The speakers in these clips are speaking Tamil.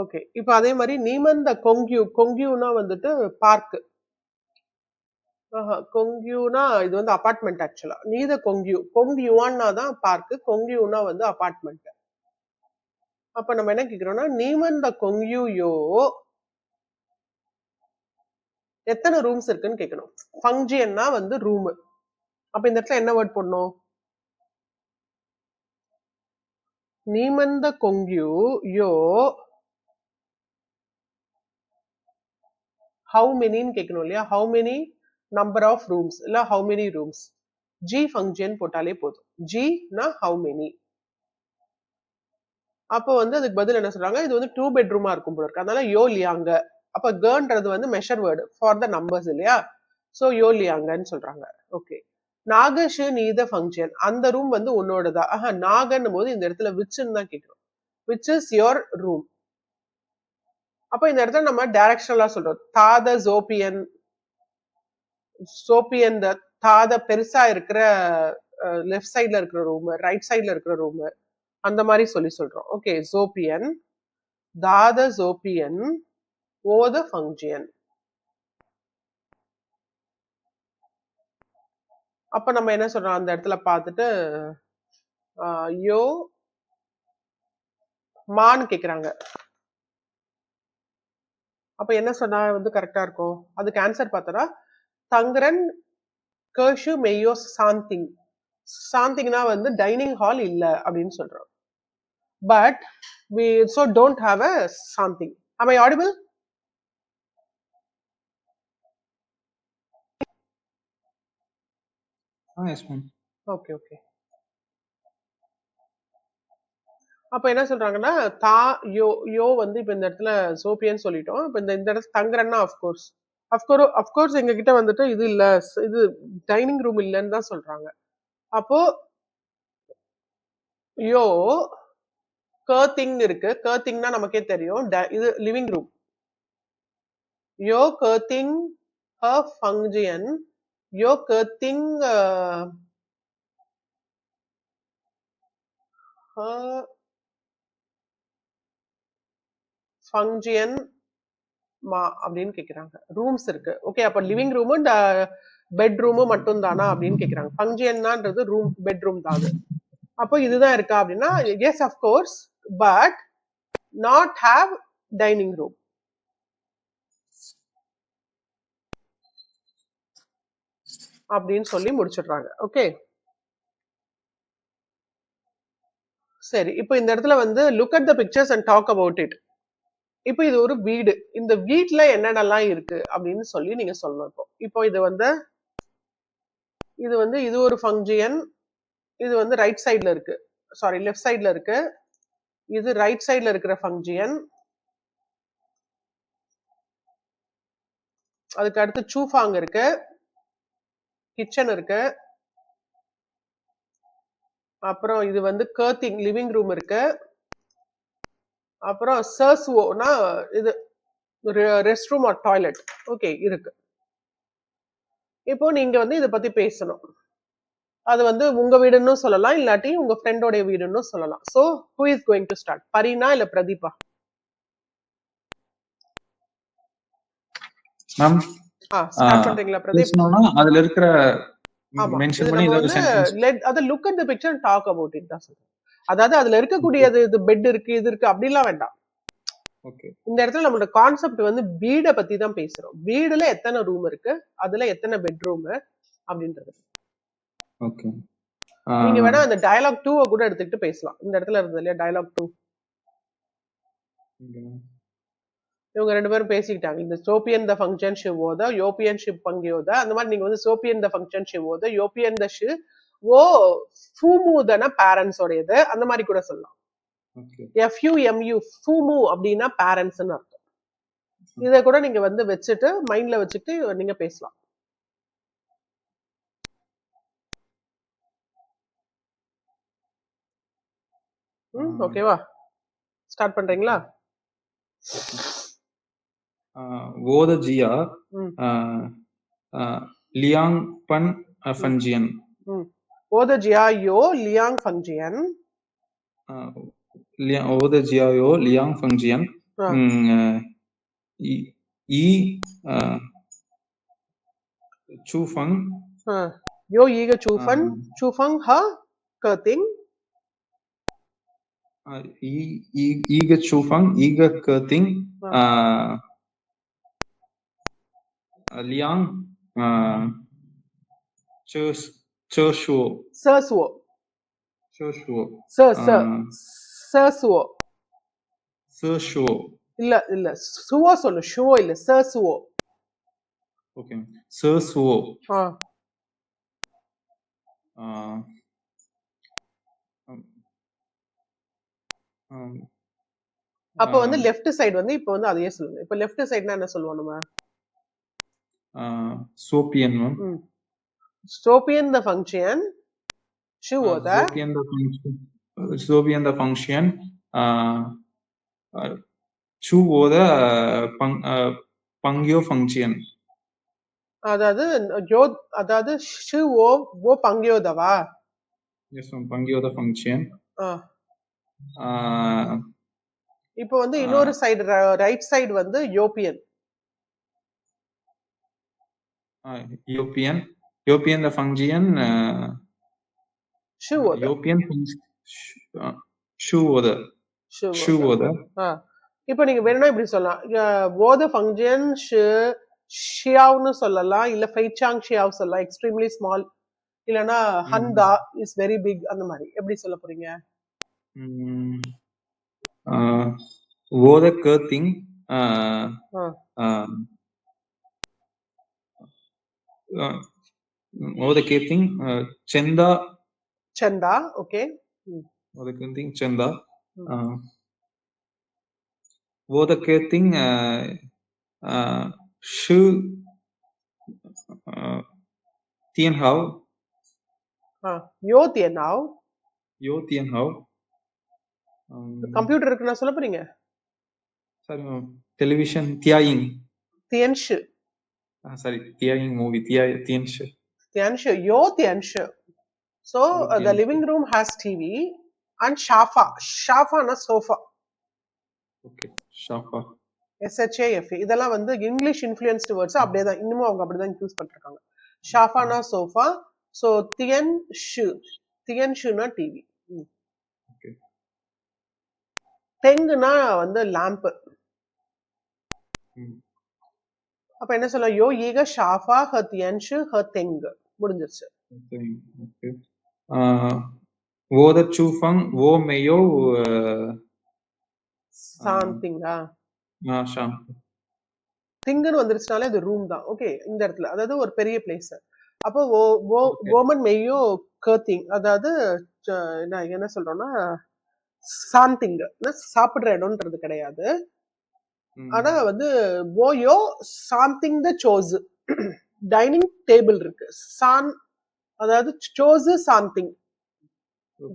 ஓகே. இப்ப அதே மாதிரி நீமந்த கொங்கியூனா வந்துட்டு பார்க். கொங்கியூனா இது வந்து அபார்ட்மெண்ட் ஆக்சுவலா. நீத கொங்கியூனா தான் பார்க், கொங்கியூனா வந்து அபார்ட்மெண்ட். அப்ப நம்ம என்ன கேக்குறோம்னா நீமந்த கொங்கியூயோ எத்தனை ரூம்ஸ் இருக்குன்னு கேட்கணும். ஃபங்க்ஷன்னா வந்து ரூம். அப்ப இந்த இடத்துல என்ன வேர்ட் போடணும்? நீமந்த கொங்கியூ யோ ஹவு மெனின்னு கேட்கணும் இல்லையா? How many number of rooms இல்ல ஹவு மெனி ரூம்ஸ். ஜி ஃபங்க்ஷன் போட்டாலே போதும். ஜி னா ஹவு மெனி. அப்போ வந்து அதுக்கு பதில் என்ன சொல்றாங்க? இது வந்து 2 பெட்ரூமா இருக்கும் போல இருக்கு. அதனால யோ லியாங்க. அப்ப கேன்றது வந்து measure word for the numbers இல்லையா? சோ யோ லியாங்கன்னு சொல்றாங்க. ஓகே. நாகஷு நீத ஃபங்க்ஷன். அந்த ரூம் வந்து உன்னோடதா? நாகன்னும் போது இந்த இடத்துல விச்ன்னு தான் கேட்கிறோம். Which is your room. அப்ப இந்த இடத்துல நம்ம டைரக்ஷனலா சொல்றோம். தாத ஜோபியன், சோபியன் தாத பெருசா இருக்கிற லெஃப்ட் சைட்ல இருக்கிற ரூம், ரைட் சைட்ல இருக்கிற ரூம், அந்த மாதிரி சொல்றோம். ஓகே. ஜோபியன் தாத ஜோபியன் ஓத ஃபங்க்ஷன். அப்ப நம்ம என்ன சொல்றோம் அந்த இடத்துல பார்த்துட்டு யோ மான்னு கேக்குறாங்க. அப்ப என்ன சொன்னா வந்து கரெக்டா இருக்கும்? அதுக்கு ஆன்சர் பார்த்தோம்னா தங்கரன் கர்ஷு மெய்யோ சாந்திங். சாந்திங்னா வந்து டைனிங் ஹால் இல்ல அப்படின்னு சொல்றோம். But we so don't have a something. Am I audible? Yes ma'am. Okay. அப்ப என்ன சொல்றாங்கன்னா தா யோ யோ வந்து இப்ப இந்த இடத்துல சோபியன்னு சொல்லிட்டோம். இப்ப இந்த இடத்துல தங்குறன்னா அஃப்கோர்ஸ் எங்க கிட்ட வந்துட்டு இது இல்ல, இது டைனிங் ரூம் இல்லன்னு தான் சொல்றாங்க. அப்போ யோ கர்த்திங் இருக்கு. கர்த்திங்னா நமக்கே தெரியும் இது லிவிங் ரூம். யோ கர்த்திங் ஹ ஃபங்க்ஷன் யோ கர்த்திங் ஃபங்க்ஷன் அப்படின்னு கேக்குறாங்க. ரூம்ஸ் இருக்கு. ஓகே. அப்ப லிவிங் ரூம் பெட்ரூம் மட்டும் தானா அப்படின்னு கேக்குறாங்க. ஃபங்க்ஷன்ன்றது ரூம் பெட்ரூம் தான். அப்போ இதுதான் இருக்கா அப்படின்னா yes of course, but not have dining room. அப்படின்னு சொல்லி முடிச்சிடுறாங்க. ஓகே. சரி. இப்போ இந்த இடத்துல வந்து look at the pictures and talk about it. இப்போ இது ஒரு வீடு. இந்த வீட்டுல என்னென்னலாம் இருக்கு அப்படின்னு சொல்லி நீங்க சொல்லணும். இப்போ இது வந்து இது ஒரு ஃபங்க்ஷன். இது வந்து ரைட் சைட்ல இருக்கு, சாரி லெஃப்ட் சைட்ல இருக்கு. இது ரைட் சைட்ல இருக்கிற ஃபங்க்ஷன். அதுக்கு அடுத்து சூஃபாங் இருக்கு, கிச்சன் இருக்கு, அப்புறம் இது வந்து கர்த்திங் லிவிங் ரூம் இருக்கு, அப்புறம் சர்ஸ்வோனா இது rest room or toilet. Okay இருக்கு. இப்போ நீங்க வந்து இத பத்தி பேசணும். அது வந்து உங்க வீடுன்னு சொல்லலாம், இல்லாட்டி உங்க ஃப்ரெண்டோட வீடுன்னு சொல்லலாம். So who is going to start? Fareena இல்ல பிரதீபா? மேம் ஸ்டார்ட் பண்றீங்களா பிரதீப்? அதுல இருக்கிற ஆமா. மென்ஷன் இது பண்ணி நம்ம ஏதாவது வந்து சென்டென்ஸ் அத look at the picture and talk about it தான் சொல்றேன். அதாவது அதுல இருக்கக்கூடியது இது பெட் இருக்கு, இது இருக்கு அப்படிலாம் வேண்டாம். ஓகே. இந்த இடத்துல நம்மளோட கான்செப்ட் வந்து வீட பத்தி தான் பேசுறோம். வீடுல எத்தனை ரூம் இருக்கு, அதுல எத்தனை பெட்ரூம் அப்படின்றது. ஓகே. நீங்க வேணா அந்த டயலாக் 2 கூட எடுத்துக்கிட்டு பேசலாம். இந்த இடத்துல இருந்தது இல்லையா டயலாக் 2. இவங்க ரெண்டு பேரும் பேசிக்கிட்டாங்க. இந்த சோபியன் த ஃபங்க்ஷன் ஷிவோத யோபியன் ஷிப் பங்கியோத அந்த மாதிரி நீங்க வந்து சோபியன் த ஃபங்க்ஷன் ஷிவோத யோபியன் த ஷி ஓ ஃபூமுதன பேரண்ட்ஸ் உடையது அந்த மாதிரி கூட சொல்லலாம். FUMU ஃபூமு அப்படின்னா பேரண்ட்ஸ்னு அர்த்தம். இத கூட நீங்க வந்து வச்சுட்டு மைண்ட்ல வச்சுட்டு நீங்க பேசலாம். ஓகேவா? ஸ்டார்ட் பண்றீங்களா? ஓத ஜியா லியாங் பன் ஃபங்க்ஷன். ஓத ஜியாயோ லியாங் ஃபங்க்ஷன். ஓத ஜியாயோ லியாங் ஃபங்க்ஷன் ஆ. ஈ சூஃபங் யோ ஈக சூஃபன் சூஃபங் ஹ கர்த்திங் ஈக சூஃபங் ஈக கர்த்திங் லியாங் சர்ஷுவோ சர்சுவோ சர்ஷுவோ சர்சுவோ சர்ஷுவோ இல்ல இல்ல சுவோ சொல்லு ஷுவோ இல்ல சர்சுவோ ஓகே சர்ஷுவோ அப்ப வந்து லெஃப்ட் சைடு வந்து இப்ப வந்து அதையே சொல்லுங்க. இப்ப லெஃப்ட் சைடுனா என்ன சொல்லுவோம் நம்ம? சோபியன் Sopian the function ஷுவோத சோபியன் த ஃபங்க்ஷன் ஷுவோத பங்கியோ ஃபங்க்ஷன் அதாவது ஷுவோ ஓ பங்கியோதவா எஸ் பங்கியோத ஃபங்க்ஷன் இப்போ வந்து இன்னொரு சைடு ரைட் சைடு வந்து யோபியன் யோபியன் த ஃபங்க்ஷன் ஷுவோத இப்போ நீங்க வேணும்னா இப்படி சொல்லலாம். ஓத ஃபங்க்ஷன் ஷியாவ்னு சொல்லலாம், இல்ல ஃபைச்சாங் ஷியாவ் சொல்லலாம், எக்ஸ்ட்ரீம்லி ஸ்மால், இல்லனா ஹந்தா இஸ் வெரி பிக், அந்த மாதிரி எப்படி சொல்ல போறீங்க? ஓத கர்த்திங் ஓத கேத்திங் செந்தா செந்தா ஓகே ஓத கேத்திங் செந்தா ஓத கேத்திங் ஷு தியன் ஹாவ் யோ தியன் ஹாவ் கம்ப்யூட்டர் இருக்கு நான் சொல்ல போறீங்க. சரி மேம் டெலிவிஷன் தியாயிங் தியன்ஷு sorry தியாயிங் மூவி தியன்ஷு யோ தியன்ஷு. So the living room has TV and shafa na sofa. Okay, shafa SHAFA இதெல்லாம் வந்து இங்கிலீஷ் இன்ஃப்ளூயன்ஸ்டு வேர்ட்ஸ். அப்படியே தான் இன்னமும் அவங்க அப்படிதான் யூஸ் பண்ணிருக்காங்க. ஷாஃபானா சோஃபா. சோ தியன்ஷுனா டிவி. தெங்குனா வந்து லாம்ப். அப்ப என்ன சொல்ல? யோ ஈக ஷாஃபா ஹ தியன்ஷு ஹ தெங் முடிஞ்சிருச்சு. ஓத சூஃபங் ஓ மேயோ சாந்திங்கா திங்குன்னு வந்துருச்சுனாலே அது ரூம் தான். ஓகே இந்த இடத்துல அதாவது ஒரு பெரிய பிளேஸ். அப்போ ஓமன் மெய்யோ கர்த்திங் அதாவது என்ன சொல்றோம்னா சாந்திங் சாப்பிடுற இடம்ன்றது கிடையாது. ஆனா வந்து ஓயோ சாந்திங் த சோஸ் டைனிங் டேபிள் இருக்கு. அதாவது சோஸ் சாந்திங்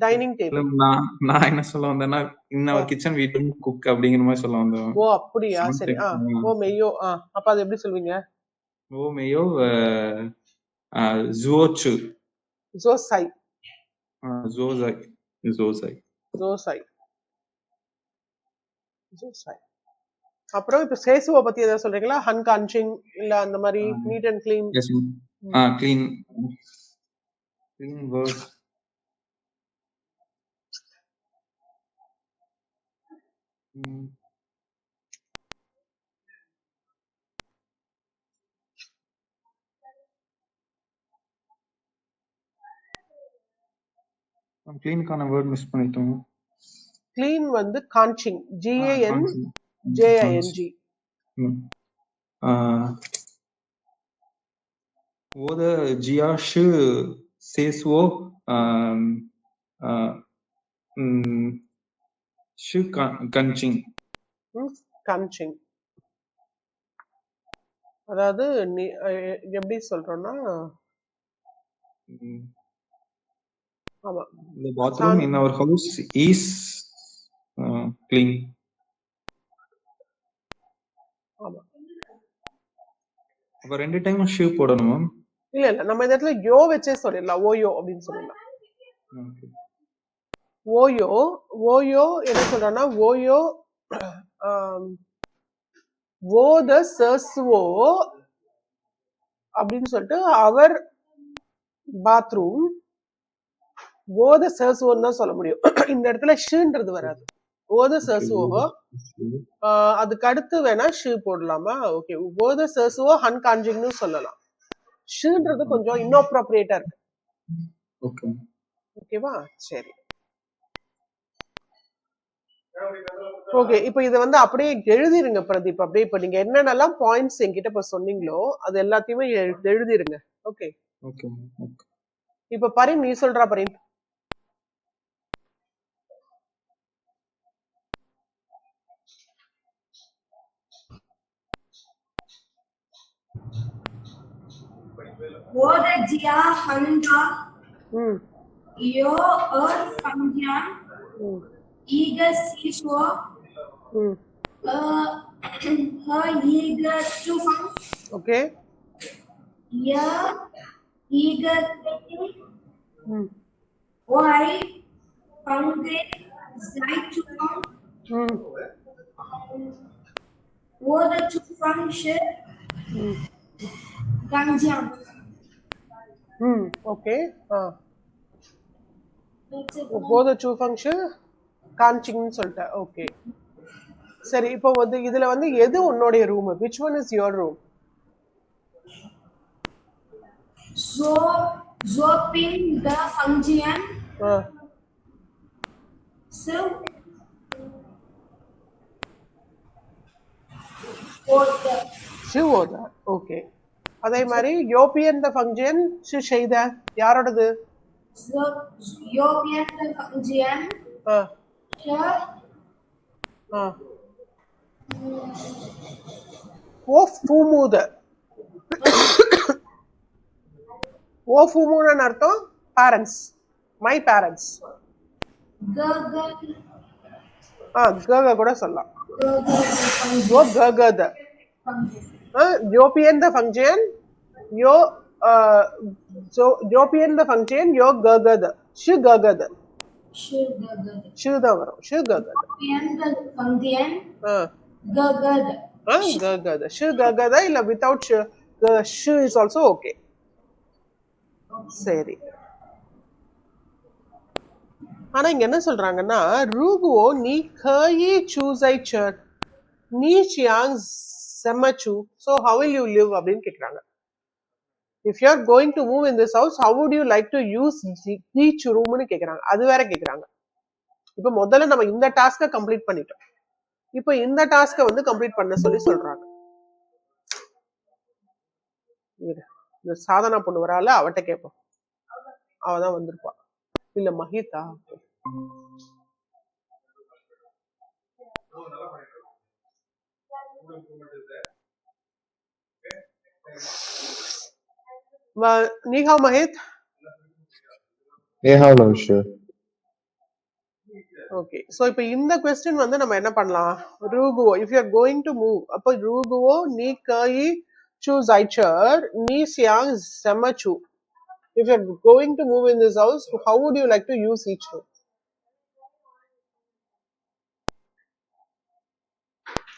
டைனிங் டேபிள். நான் என்ன சொல்ல வந்தேன்னா இன்ன கிச்சன் வீட்டு குக் அப்படிங்கிற மாதிரி சொல்ல வந்தேன். ஓ அப்படியா சரி. ஓ மெய்யோ அப்ப அது எப்படி சொல்வீங்க? ஓ மெய்யோ ஜுவோச்சு ஜோசை ஜோசை ஜோசை ஜோசை ஜோசை. அப்புறம் இப்ப சேசுவ பத்தி ஏதாவது சொல்றீங்களா? ஹன்கான்சிங் இல்ல அந்த மாதிரி neat and clean. Clean word க்ளீனுக்கான வேர்ட் மிஸ் பண்ணிட்டோம். க்ளீன் வந்து கான்சிங் GANJING. ஓத ஜியாஷு சேசுவோ ஷு கன்சிங் கன்சிங். அதாவது எப்படி சொல்றோம்னா ஆமா the bathroom in our house is clean. ஆமா அப்ப ரெண்டு டைம் ஷூ போடணும் மேம். இல்ல நம்ம இந்த இடத்துல யோ வெச்சே சொல்லிடலாம். ஓயோ அப்படின்னு சொல்லலாம். ஓயோ என்ன சொல்றான்னா ஓயோ wo the sersuo அப்படின்னு சொல்லிட்டு அவர் பாத்ரூம் wo the sersuo தான் சொல்ல முடியும். இந்த இடத்துல ஷுன்றது வராது. wo the sersuo அதுக்கு அடுத்து வேணா ஷு போடலாமா? ஓகே, wo the sersuo unconjugன்னு சொல்லலாம். ஷுன்றது கொஞ்சம் inappropriate இருக்கு. ஓகே ஓகேவா? சரி. ஓகே, இப்போ இத வந்து அப்படியே எழுதிருங்க பிரதீப். அப்படியே இப்ப நீங்க என்னென்னலாம் பாயிண்ட்ஸ் என்கிட்ட இப்ப சொன்னீங்களோ அது எல்லாத்தையுமே எழுதிருங்க. Okay okay okay. இப்ப பரின் நீ சொல்றா பரின். wo the jia handa ம் yo fangyan ம் iga siswo ம் ha iga chufang okay ya iga ம் why pangre zai chufang ம் wo the chufang she ம் gangjiang. ம் ஓகே. போத சூ ஃபங்க்ஷன் காஞ்சிங்னு சொல்லிட்டேன். ஓகே சரி, இப்போ வந்து இதுல வந்து எது உன்னுடைய room? Which one is your room? So pin the function so order shoe ஓத. ஓகே, அதே மாதிரி யோபியன் த ஃபங்க்ஷன் ஷூ செய்த யாரோடது? so European the function ஓ ஃபூமூத. ஓ ஃபூமூன்னு அர்த்தம் பேரண்ட்ஸ், மை பேரண்ட்ஸ். கக கூட சொல்லலாம். ஓ ககத. யோபியன் த ஃபங்க்ஷன் யோ யோபியன் த ஃபங்க்ஷன் யோ ககத. ஷு ககத. ஷு தான் வரும். ஷு ககத. ககத. ஷு ககத இல்ல வித்வுட் ஷு. ஷு இஸ் ஆல்சோ ஓகே. சரி, ஆனா இங்க என்ன சொல்றாங்கன்னா ரூகுவோ நீ கயி சூஸை சர் நீ சியாங் செமச்சு so how will you live அப்படின்னு கேக்குறாங்க. if you are going to move in this house how would you like to use each room னு கேக்குறாங்க. அது வேற கேக்குறாங்க. இப்போ முதல்ல நம்ம இந்த டாஸ்க கம்ப்ளீட் பண்ணிட்டோம். இப்போ இந்த டாஸ்க வந்து கம்ப்ளீட் பண்ண சொல்லி சொல்றாங்க. இந்த சாதனா பொண்ணு வரால, அவட்ட கேட்போம். அவதான் வந்திருப்பா. இல்ல மஹிதா. நீ ஹவ் மஹித்? ஓகே, சோ இப்போ இந்த क्वेश्चन வந்து நம்ம என்ன பண்ணலாம்? ரூகுவோ if you are going to move, அப்ப ரூகுவோ நீ கயி choose ஐச்சர் நீ சியாங் செமச்சு. if you are going to move in this house how would you like to use each room?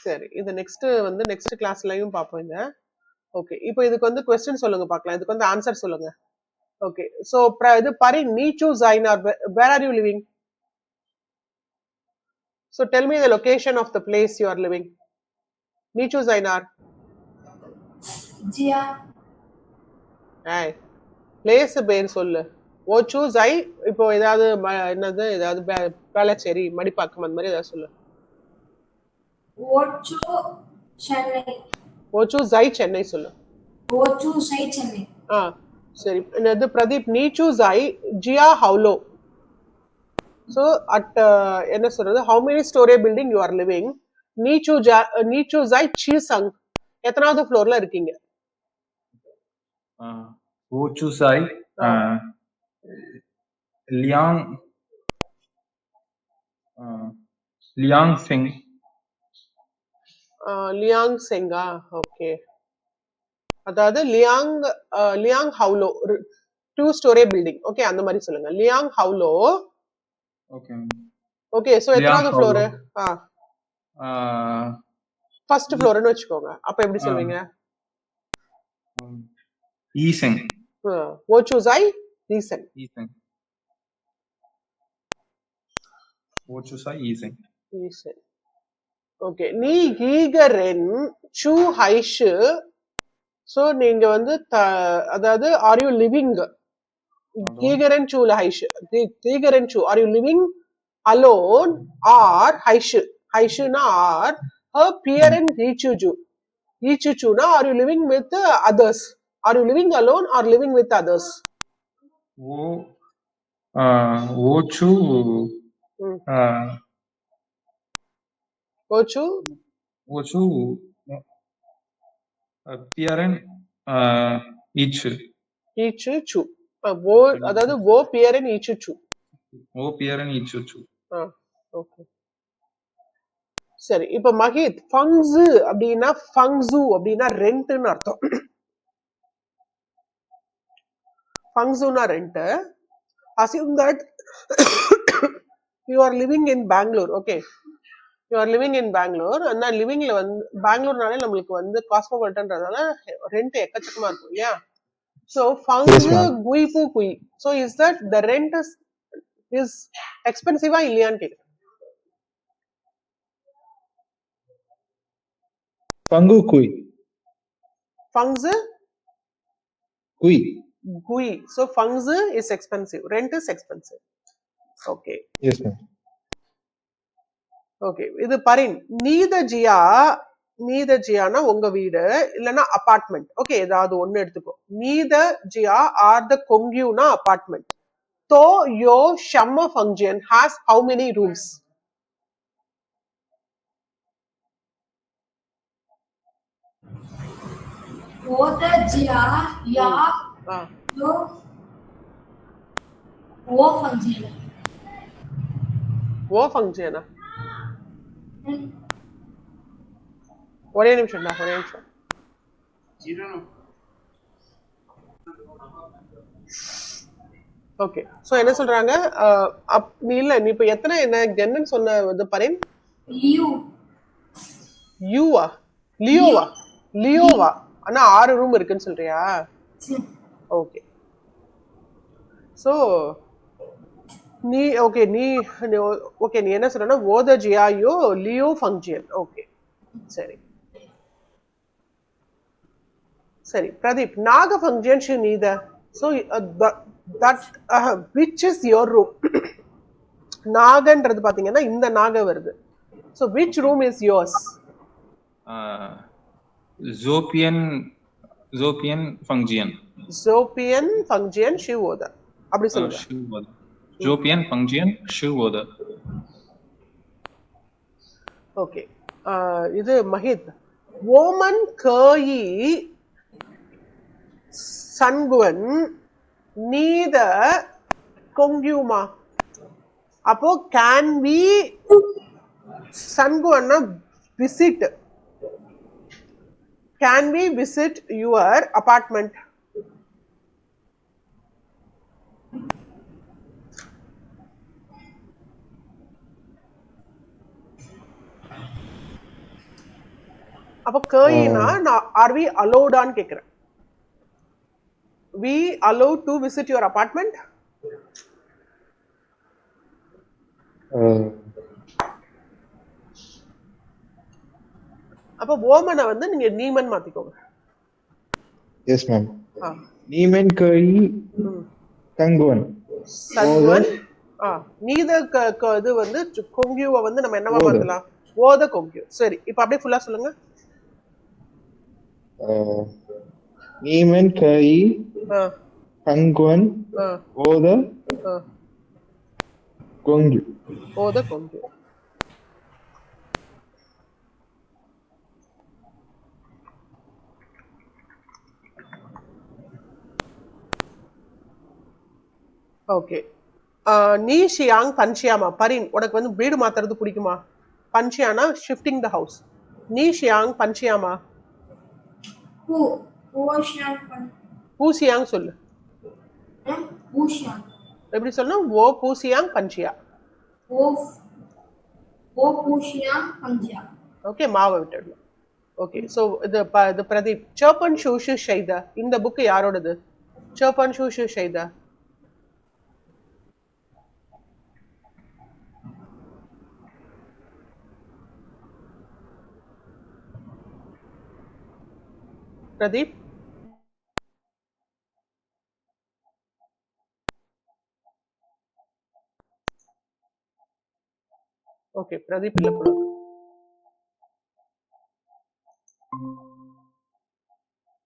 சரி, இது நெக்ஸ்ட் வந்து நெக்ஸ்ட் கிளாஸ்லயும் பாப்போம் இத. ஓகே, இப்போ இதுக்கு வந்து क्वेश्चन சொல்லுங்க பார்க்கலாம். இதுக்கு வந்து ஆன்சர் சொல்லுங்க. ஓகே, சோ இது பரி நீ choose ஐனார் where are you living? So tell me the location of the place you are living. நீ choose ஐனார். Jia. ஏய், பிளேஸ் பேர் சொல்லு. ஓ choose ஐ. இப்போ ஏதாவது என்னது ஏதாவது வேளச்சேரி மடிப்பாக்கம் அந்த மாதிரி ஏதாவது சொல்லு. Ochu Chennai. ஓ choose ஐ சென்னை சொல்லு. Ochu Sai Chennai. சரி, என்னது பிரதீப் நீ choose I Zia ஹவுலோ. so at என்ன சொல்றது how many story building you are living? நீ choose ஐ சீசங் எத்தனாவது ஃப்ளோர்ல இருக்கீங்க? वो चूसाई लियांग लियांग सिंह லியாங் செங்கா. ஓகே, அதாவது லியாங் ஹவுலோ 2 story building. ஓகே, அந்த மாதிரி சொல்லுங்க. லியாங் ஹவுலோ. ओके ஓகே, சோ எத்தனாவது ஃப்ளோர்? ஃபர்ஸ்ட் ஃப்ளோர்னு வச்சுக்கோங்க. அப்ப எப்படி சொல்வீங்க? ஈசங். ஓச்சுசாய் ஈசன். ஈசங். ஓச்சுசாய் ஈசங். ஈசன். ஓகே. நீ கீகரென் சு ஹைஷு. சோ நீங்க வந்து அதாவது ஆர் யூ லிவிங் கீகரென் சு ஹைஷு. கீகரென் சு are you living alone or haishu. Haishuna or her parent ichuju. Ichuchuna, are you living with others? Are you living alone or living with others? Ochu. Ochu. Ochu. Parent ichu. Ichuchu. அதாவது wo parent ichuchu. ஓ பியரன் இச்சுச்சு. ஓகே. சரி, இப்ப மஹித் ஃபங்ஸு அப்படின்னா ஃபங்ஸு அப்படின்னா ரெண்ட்னு அர்த்தம். ஃபங்ஸுனா ரெண்ட். Assume that you are living in Bangalore. Okay, you are living in Bangalore. அந்த லிவிங்ல வந்து பெங்களூர்னாலே நம்மளுக்கு வந்து காஸ்மோபாலிட்டன்றதால ரெண்ட் எக்கச்சக்கமா இருக்கும் இல்லையா? So ஃபங்ஸு குயிபு Kui. So is that the rent is expensive ஆ இல்லையான்னு கேக்குறேன். பங்கு குய். ஃபங்ஸு குய். குய். So ஃபங்ஸு is expensive. Rent is expensive. Okay. Yes ma'am. Okay. இது பரின். நீதஜியா. நீதஜியானா உங்க வீடு இல்லனா அபார்ட்மெண்ட். ஓகே, ஏதாவது ஒன்னு எடுத்துக்கோ. நீதஜியா ஆர் த கொங்கியூனா apartment. So your Shamma function has how many rooms? Oda jia ya yo wo function. Wo function. ஒரே நிமிஷம்டா, ஒரே நிமிஷம். ஓகே. சோ என்ன சொல்றாங்க? நீ இல்ல, நீ இப்ப எத்தனை என்னன்னு சொன்ன இது பரின்? யூவா லியோவா? லியோவா? ஆனா 6 ரூம் இருக்குன்னு சொல்றியா? ஓகே. சோ நீ ஓகே, நீ ஓகே, நீ என்ன சொல்றனா ஓத ஜியாயோ லியோ ஃபங்க்ஷன். ஓகே, சரி சரி. பிரதீப், நாக ஃபங்க்ஷன் ஷு நீத. So that which is your room? நாகன்றது பாத்தீங்கன்னா இந்த நாக வருது. So which room is yours? ஜோபியன் ஃபங்க்ஷன். ஜோபியன் ஃபங்க்ஷன் ஷிவோத. அப்படி சொல்லுங்க. ஷிவோத. ஜோபியன் ஃபங்க்ஷன் ஷிவோத. ஓகே. இது மஹித். ஓமன் கயி சன்குவன் நீத கொங்கியூமா. அப்போ கேன் வி சன்குவன்னா visit. Can we visit your apartment? அப்போ கயினா ஆர் வி அலோடான்னு கேக்குறேன். We allowed to visit your apartment? அப்ப ஓமனை வந்து நீங்க நீமன் மாத்திக்கோங்க. Yes ma'am. நீமன் கயி சங்குவன். சங்குவன். நீத இது வந்து கொங்கியூவை வந்து நம்ம என்னவா மாத்தலாம்? ஓத கொங்கியூ. சரி, இப்ப அப்படியே ஃபுல்லா சொல்லுங்க. நீமன் கயி சங்குவன் ஓத கொங்கியூ. ஓத கொங்கியூ. ஓகே. நீ ஷியாங் பன்ஷியாமா. பரின், உனக்கு வந்து வீடு மாத்துறது பிடிக்குமா? பன்ஷியானா ஷிஃப்டிங் த ஹவுஸ். நீ ஷியாங் பன்ஷியாமா. பூசியாங் சொல்லு. எப்படி சொல்லணும்? ஓ பூசியாங் பன்ஷியா. O Pushya Pangja. ஓகே, மாவை விட்டுடணும். ஓகே, ஸோ இது பிரதீப். சர்பன் ஷூஷு ஷைதா இந்த புக் யாரோடது? சர்பன் ஷூஷு ஷைதா. பிரதீப். ஓகே, பிரதீப் இல்ல போல.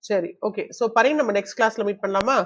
சரி, ஓகே. ஸோ பரி நம்ம நெக்ஸ்ட் கிளாஸ்ல மீட் பண்ணலாமா?